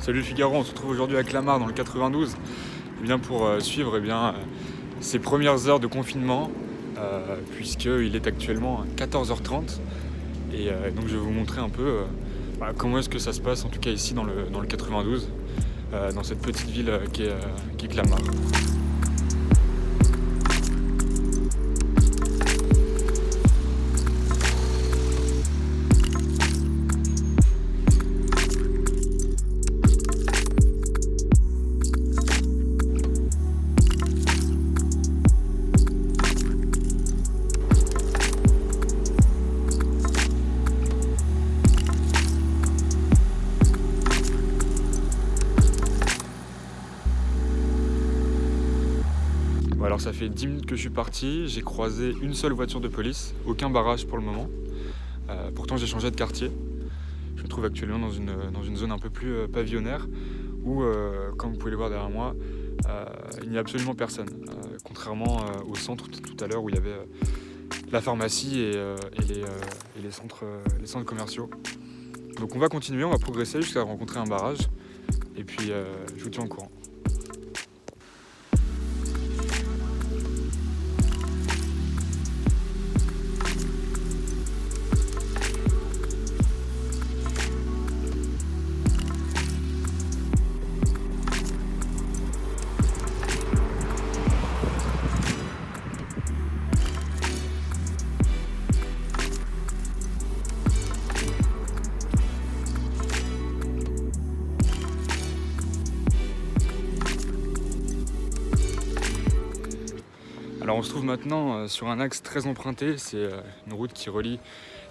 Salut Figaro, on se retrouve aujourd'hui à Clamart dans le 92 pour suivre ses premières heures de confinement puisqu'il est actuellement 14h30 et donc je vais vous montrer un peu comment est-ce que ça se passe en tout cas ici dans le 92 dans cette petite ville qui est Clamart. Bon, alors ça fait 10 minutes que je suis parti, j'ai croisé une seule voiture de police, aucun barrage pour le moment. Pourtant j'ai changé de quartier. Je me trouve actuellement dans une zone un peu plus pavillonnaire où, comme vous pouvez le voir derrière moi, il n'y a absolument personne. Contrairement au centre tout à l'heure où il y avait la pharmacie et les centres commerciaux. Donc on va continuer, on va progresser jusqu'à rencontrer un barrage et puis je vous tiens au courant. Alors on se trouve maintenant sur un axe très emprunté, c'est une route qui relie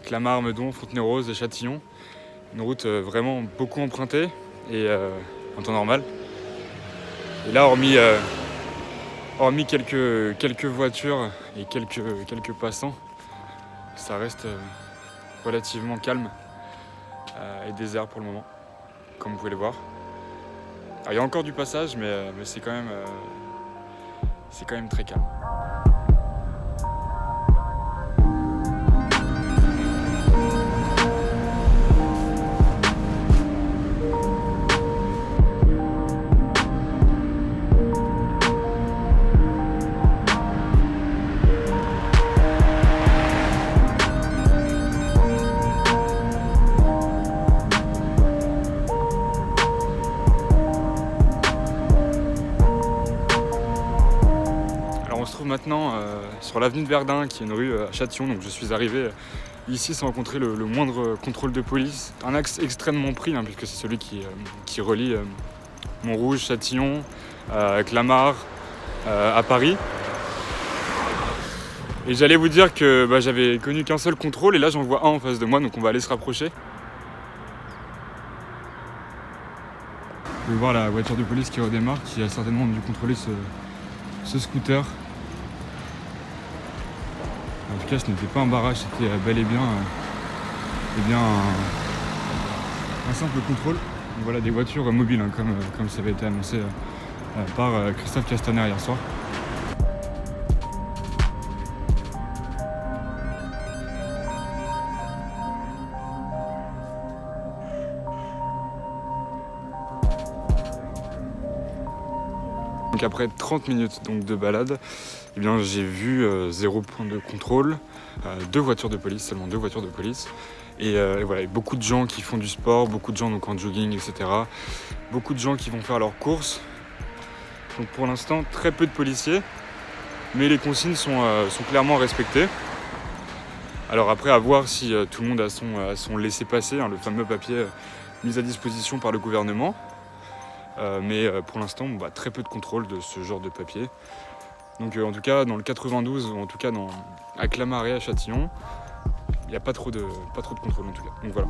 Clamart, Meudon, Fontenay-aux-Roses et Châtillon. Une route vraiment beaucoup empruntée et en temps normal. Et là hormis quelques voitures et quelques passants, ça reste relativement calme et désert pour le moment, comme vous pouvez le voir. Alors, il y a encore du passage mais c'est quand même très calme. On se trouve maintenant sur l'avenue de Verdun, qui est une rue à Châtillon, donc je suis arrivé ici sans rencontrer le moindre contrôle de police. Un axe extrêmement pris, puisque c'est celui qui relie Montrouge, Châtillon, Clamart, à Paris. Et j'allais vous dire que j'avais connu qu'un seul contrôle, et là j'en vois un en face de moi, donc on va aller se rapprocher. Vous pouvez voir la voiture de police qui redémarre, qui a certainement dû contrôler ce scooter. En tout cas, ce n'était pas un barrage, c'était bel et bien un simple contrôle. Donc voilà, des voitures mobiles, comme ça avait été annoncé par Christophe Castaner hier soir. Donc après 30 minutes de balade, j'ai vu 0 point de contrôle, 2 voitures de police, seulement 2 voitures de police. Et voilà, beaucoup de gens qui font du sport, beaucoup de gens en jogging, etc. Beaucoup de gens qui vont faire leurs courses. Donc pour l'instant, très peu de policiers, mais les consignes sont clairement respectées. Alors après, à voir si tout le monde a son laissez-passer, le fameux papier mis à disposition par le gouvernement. Mais pour l'instant, très peu de contrôle de ce genre de papier. Donc en tout cas, dans le 92, ou en tout cas à Clamart et à Châtillon, il n'y a pas trop de contrôle en tout cas. Donc voilà.